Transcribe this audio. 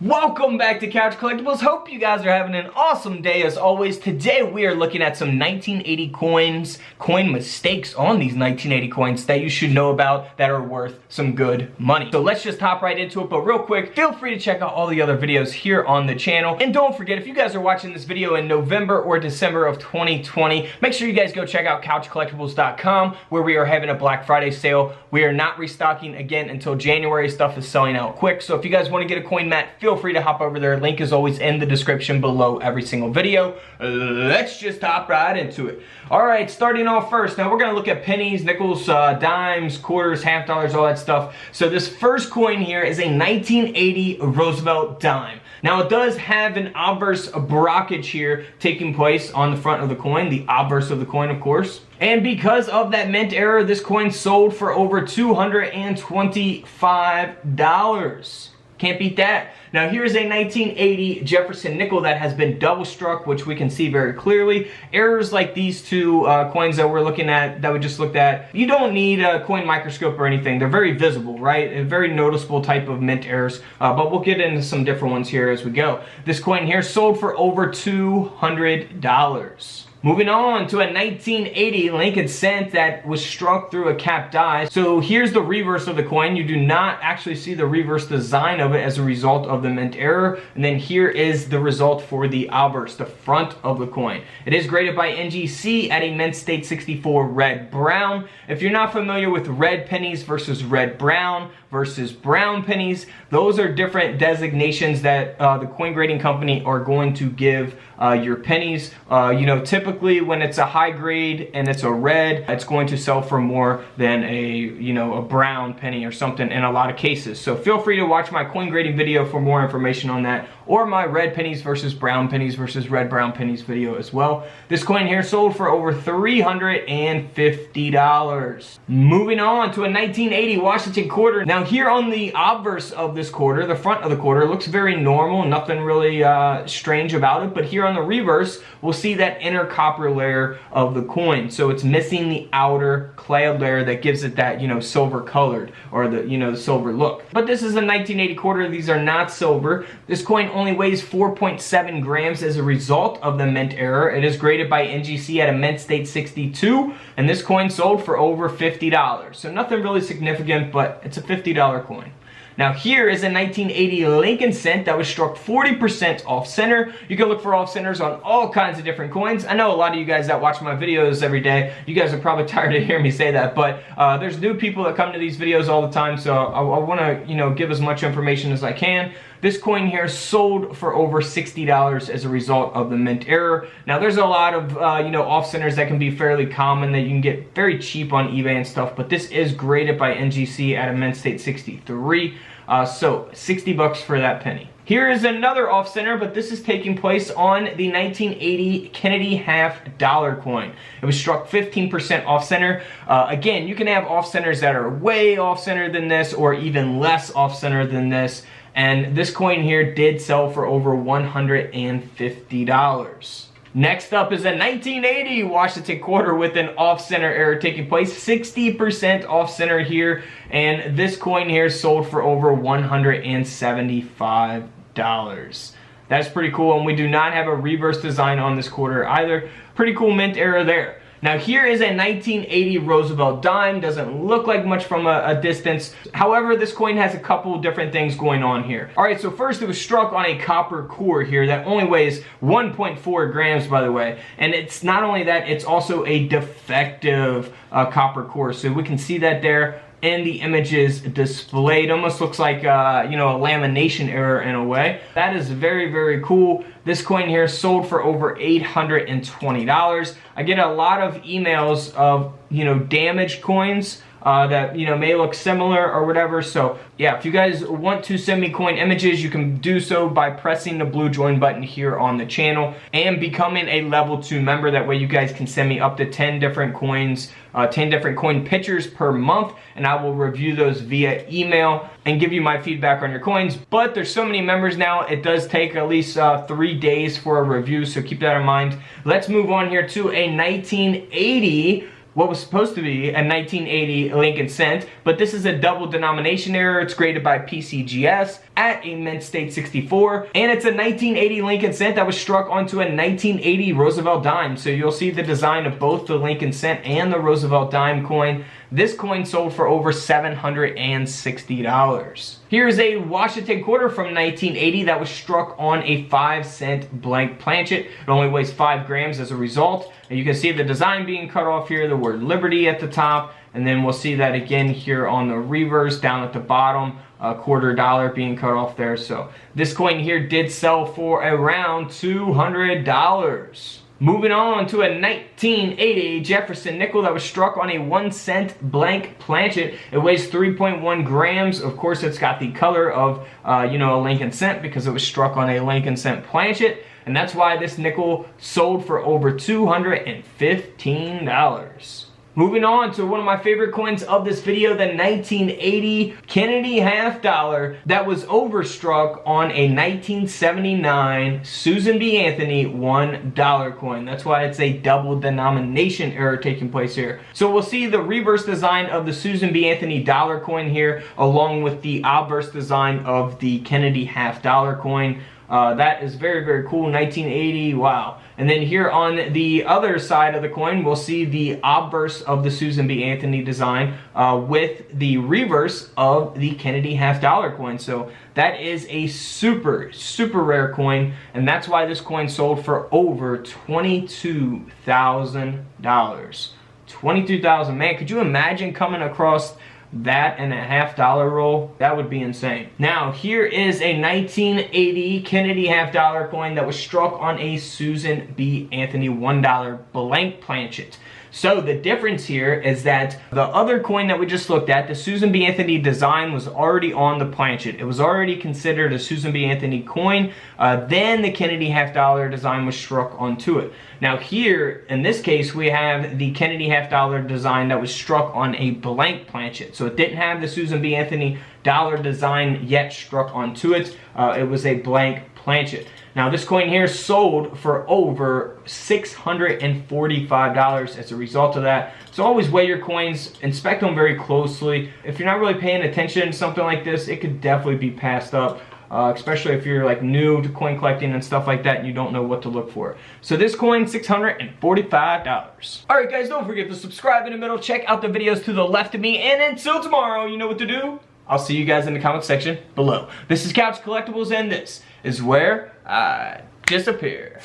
Welcome back to Couch Collectibles. Hope you guys are having an awesome day as always. Today we are looking at some 1980 coins, coin mistakes on these 1980 coins that you should know about that are worth some good money. So let's just hop right into it, but real quick, feel free to check out all the other videos here on the channel. And don't forget, if you guys are watching this video in November or December of 2020, make sure you guys go check out couchcollectibles.com where we are having a Black Friday sale. We are not restocking again until January. Stuff is selling out quick. So if you guys want to get a coin mat, feel free to hop over there. Link is always in the description below every single video. Let's just hop right into it. All right, starting off first. Now we're gonna look at pennies, nickels, dimes, quarters, half dollars, all that stuff. So this first coin here is a 1980 Roosevelt dime. Now it does have an obverse brockage here taking place on the front of the coin, the obverse of the coin, of course. And because of that mint error, this coin sold for over $225. Can't beat that. Now here's a 1980 Jefferson nickel that has been double struck, which we can see very clearly. Errors like these two coins that we're looking at, that we just looked at, you don't need a coin microscope or anything. They're very visible, right? A very noticeable type of mint errors, but we'll get into some different ones here as we go. This coin here sold for over $200. Moving on to a 1980 Lincoln cent that was struck through a capped die. So here's the reverse of the coin. You do not actually see the reverse design of it as a result of the mint error. And then here is the result for the obverse, the front of the coin. It is graded by NGC at a mint state 64 red brown. If you're not familiar with red pennies versus red brown versus brown pennies, those are different designations that the coin grading company are going to give your pennies. You know, typically when it's a high grade and it's a red, it's going to sell for more than a brown penny or something in a lot of cases. So feel free to watch my coin grading video for more information on that, or my red pennies versus brown pennies versus red brown pennies video as well. This coin here sold for over $350. Moving on to a 1980 Washington quarter. Now here on the obverse of this quarter, the front of the quarter looks very normal, nothing really strange about it, but here on the reverse, we'll see that inner copper layer of the coin. So it's missing the outer clad layer that gives it that, silver colored, or the silver look. But this is a 1980 quarter. These are not silver. This coin only weighs 4.7 grams as a result of the mint error. It is graded by NGC at a mint state 62, and this coin sold for over $50. So nothing really significant, but it's a $50 coin. Now here is a 1980 Lincoln cent that was struck 40% off center. You can look for off centers on all kinds of different coins. I know a lot of you guys that watch my videos every day, you guys are probably tired of hearing me say that, but there's new people that come to these videos all the time, so I want to give as much information as I can. This coin here sold for over $60 as a result of the mint error. Now there's a lot of off centers that can be fairly common that you can get very cheap on eBay and stuff, but this is graded by NGC at a mint state 63. So 60 bucks for that penny. Here is another off center, but this is taking place on the 1980 Kennedy half dollar coin. It was struck 15% off center. Again, you can have off centers that are way off center than this, or even less off center than this. And this coin here did sell for over $150. Next up is a 1980 Washington quarter with an off-center error taking place. 60% off-center here, and this coin here sold for over $175. That's pretty cool, and we do not have a reverse design on this quarter either. Pretty cool mint error there. Now here is a 1980 Roosevelt dime. Doesn't look like much from a distance. However, this coin has a couple different things going on here. Alright, so first it was struck on a copper core here that only weighs 1.4 grams, by the way. And it's not only that, it's also a defective copper core. So we can see that there in the images displayed. Almost looks like a lamination error in a way. That is very, very cool. This coin here sold for over $820. I get a lot of emails of damaged coins that may look similar or whatever. So yeah, if you guys want to send me coin images, you can do so by pressing the blue join button here on the channel and becoming a level 2 member. That way you guys can send me up to 10 different coins, 10 different coin pictures per month, and I will review those via email and give you my feedback on your coins. But there's so many members now, it does take at least 3 days for a review, so keep that in mind. Let's move on here to a 1980 what was supposed to be a 1980 Lincoln cent, but this is a double denomination error. It's graded by PCGS at a mint state 64. And it's a 1980 Lincoln cent that was struck onto a 1980 Roosevelt dime. So you'll see the design of both the Lincoln cent and the Roosevelt dime coin. This coin sold for over $760. Here's a Washington quarter from 1980 that was struck on a 5-cent blank planchet. It only weighs 5 grams as a result. And you can see the design being cut off here, the word Liberty at the top. And then we'll see that again here on the reverse down at the bottom, a $0.25 being cut off there. So this coin here did sell for around $200. Moving on to a 1980 Jefferson nickel that was struck on a 1-cent blank planchet. It weighs 3.1 grams. Of course, it's got the color of, a Lincoln cent because it was struck on a Lincoln cent planchet. And that's why this nickel sold for over $215. Moving on to one of my favorite coins of this video, the 1980 Kennedy half dollar that was overstruck on a 1979 Susan B. Anthony $1 coin. That's why it's a double denomination error taking place here. So we'll see the reverse design of the Susan B. Anthony dollar coin here, along with the obverse design of the Kennedy half dollar coin. That is very, very cool. 1980, wow. And then here on the other side of the coin, we'll see the obverse of the Susan B. Anthony design with the reverse of the Kennedy half dollar coin. So that is a super, super rare coin. And that's why this coin sold for over $22,000. $22,000, man, could you imagine coming across that and a half dollar roll? That would be insane. Now here is a 1980 Kennedy half dollar coin that was struck on a Susan B. Anthony $1 blank planchet. So the difference here is that the other coin that we just looked at, the Susan B. Anthony design, was already on the planchet. It was already considered a Susan B. Anthony coin. Then the Kennedy half dollar design was struck onto it. Now here, in this case, we have the Kennedy half dollar design that was struck on a blank planchet. So it didn't have the Susan B. Anthony dollar design yet struck onto it. It was a blank planchet. Now this coin here sold for over $645 as a result of that. So always weigh your coins, inspect them very closely. If you're not really paying attention to something like this, it could definitely be passed up. Especially if you're like new to coin collecting and stuff like that and you don't know what to look for. So this coin, $645. Alright guys, don't forget to subscribe in the middle, check out the videos to the left of me, and until tomorrow, you know what to do. I'll see you guys in the comment section below. This is Couch Collectibles, and this is where I disappear.